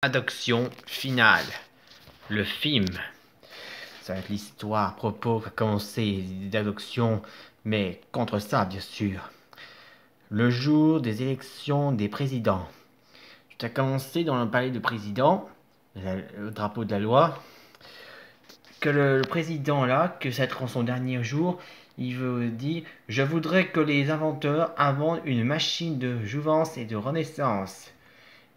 Adoption finale. Le film. Ça va être l'histoire à propos qui a commencé d'adoption, mais contre ça, bien sûr. Le jour des élections des présidents. Tout a commencé dans le palais du président, le drapeau de la loi. Que le président là, que ça être en son dernier jour, il veut dire: je voudrais que les inventeurs inventent une machine de jouvence et de renaissance.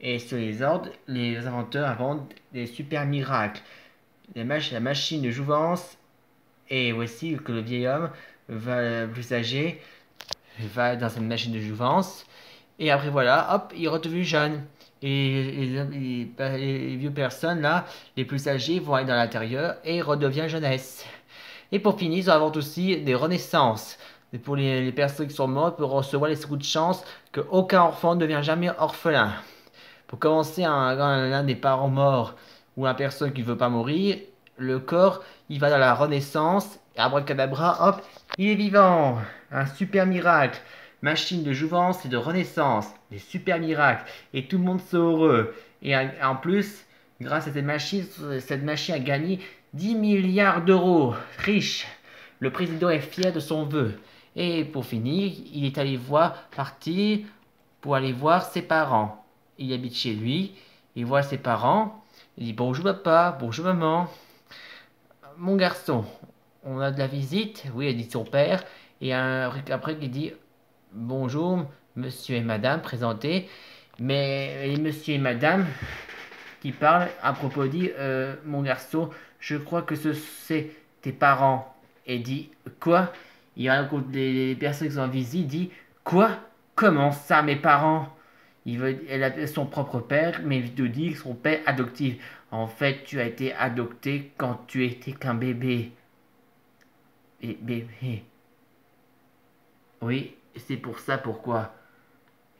Et sur les ordres, les inventeurs inventent des super miracles. La machine de jouvence, et voici que le vieil homme plus âgé va dans cette machine de jouvence, et après voilà, hop, il est redevenu jeune. Et les vieux personnes là, les plus âgées, vont aller dans l'intérieur et redevient jeunesse. Et pour finir, ils inventent aussi des renaissances. Et pour les personnes qui sont mortes, pour recevoir les coups de chance qu'aucun enfant ne devient jamais orphelin. Pour commencer, l'un des parents morts ou une personne qui ne veut pas mourir, le corps, il va dans la renaissance, et abracadabra, hop, il est vivant. Un super miracle. Machine de jouvence et de renaissance. Des super miracles. Et tout le monde est heureux. Et en plus, grâce à cette machine a gagné 10 milliards d'euros. Riche. Le président est fier de son vœu. Et pour finir, il est allé partir pour aller voir ses parents. Il habite chez lui, il voit ses parents, il dit: bonjour papa, bonjour maman. Mon garçon, on a de la visite. Oui, a dit son père. Et après il dit: bonjour monsieur et madame, présenté. Mais les monsieur et madame qui parlent à propos dit: mon garçon, je crois que c'est tes parents. Et dit: quoi? Il raconte les personnes qui sont en visite, dit: quoi? Comment ça, mes parents? Elle a son propre père, mais il te dit son père adoptif. En fait, tu as été adopté quand tu étais qu'un bébé. Et bébé. Oui, c'est pour ça pourquoi.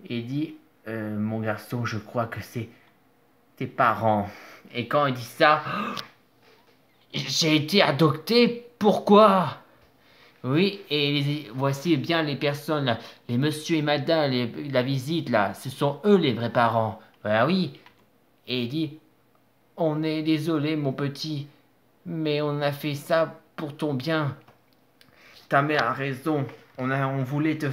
Il dit: mon garçon, je crois que c'est tes parents. Et quand il dit ça: j'ai été adopté, pourquoi? Oui, et voici bien les personnes là, les monsieur et madame, la visite là, ce sont eux les vrais parents. Ben oui. Et il dit: on est désolé mon petit, mais on a fait ça pour ton bien. Ta mère a raison, on voulait te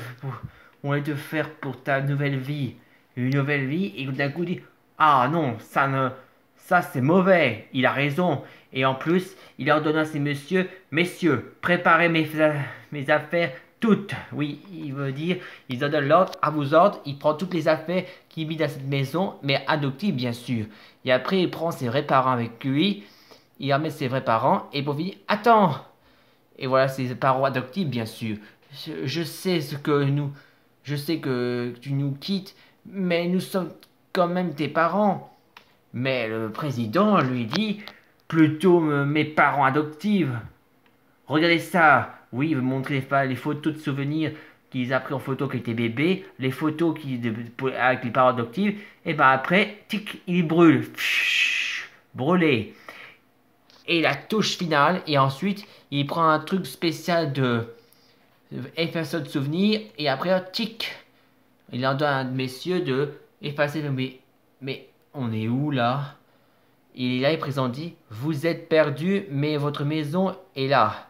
faire pour ta nouvelle vie. Une nouvelle vie, et d'un coup dit: ah non, ça c'est mauvais, il a raison. Et en plus, il ordonne à ces messieurs, préparez mes affaires toutes. Oui, il veut dire, il donne l'ordre, à vos ordres, il prend toutes les affaires qu'il vit dans cette maison, mais adoptives bien sûr. Et après, il prend ses vrais parents avec lui, il ramène ses vrais parents, et pour finir: attends! Et voilà, ses parents adoptifs bien sûr. Je sais je sais que tu nous quittes, mais nous sommes quand même tes parents. Mais le président lui dit: plutôt mes parents adoptifs. Regardez ça. Oui, il veut montrer les photos de souvenirs qu'ils a pris en photo quand il était bébé, les photos avec les parents adoptifs, et ben après, tic, il brûle. Brûlé. Et la touche finale, et ensuite, il prend un truc spécial de effacer de souvenirs, et après, tic, il en donne à un de messieurs de effacer le... Mais on est où là? Il est là, il présente, dit: vous êtes perdu, mais votre maison est là.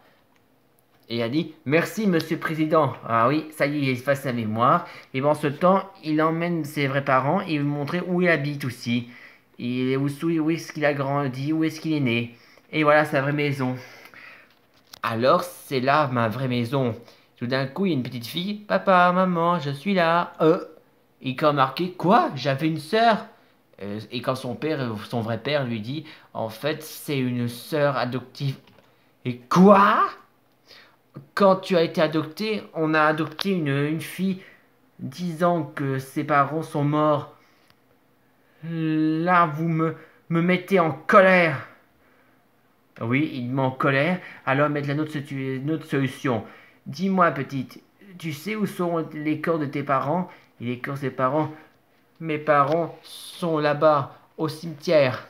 Et il a dit: merci monsieur le président. Ah oui, ça y est, il efface sa mémoire. Et pendant ce temps, il emmène ses vrais parents et il veut montrer où il habite aussi. Où est-ce qu'il a grandi, où est-ce qu'il est né. Et voilà sa vraie maison. Alors, c'est là ma vraie maison. Tout d'un coup, il y a une petite fille: papa, maman, je suis là. Et quand marqué: quoi? J'avais une sœur. Et quand son vrai père lui dit: en fait, c'est une sœur adoptive. Et quoi? Quand tu as été adopté, on a adopté une fille disant que ses parents sont morts. Là, me mettez en colère. Oui, il met en colère. Alors, mettre notre solution. Dis-moi, petite, tu sais où sont les corps de tes parents? Et les corps de ses parents? Mes parents sont là-bas, au cimetière.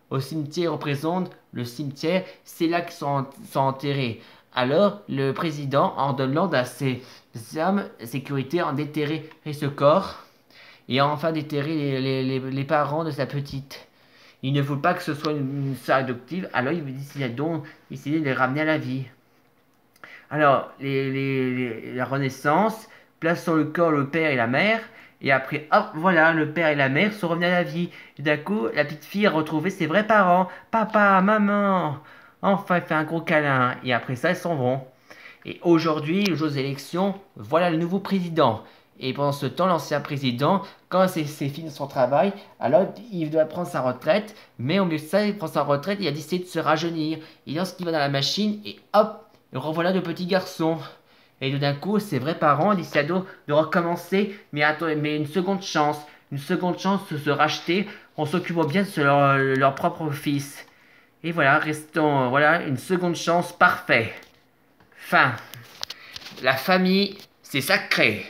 Au cimetière représente le cimetière, c'est là qu'ils sont enterrés. Alors, le président ordonne l'ordre à ses hommes de sécurité en déterrer ce corps et enfin déterrer les parents de sa petite. Il ne veut pas que ce soit une sœur adoptive, alors il décide donc de les ramener à la vie. Alors, la Renaissance place sur le corps le père et la mère, et après, hop, voilà, le père et la mère sont revenus à la vie. Et d'un coup, la petite fille a retrouvé ses vrais parents. Papa, maman. Enfin, elle fait un gros câlin. Et après ça, ils s'en vont. Et aujourd'hui, le jour des élections, voilà le nouveau président. Et pendant ce temps, l'ancien président, quand c'est fini son travail, alors il doit prendre sa retraite. Mais au mieux de ça, il prend sa retraite, il a décidé de se rajeunir. Il lance ce qu'il va dans la machine et hop, le revoilà de petit garçon. Et d'un coup, ses vrais parents décident de recommencer, mais, mais une seconde chance. Une seconde chance de se racheter en s'occupant bien de leur propre fils. Et voilà, restons, voilà, une seconde chance parfaite. Fin. La famille, c'est sacré.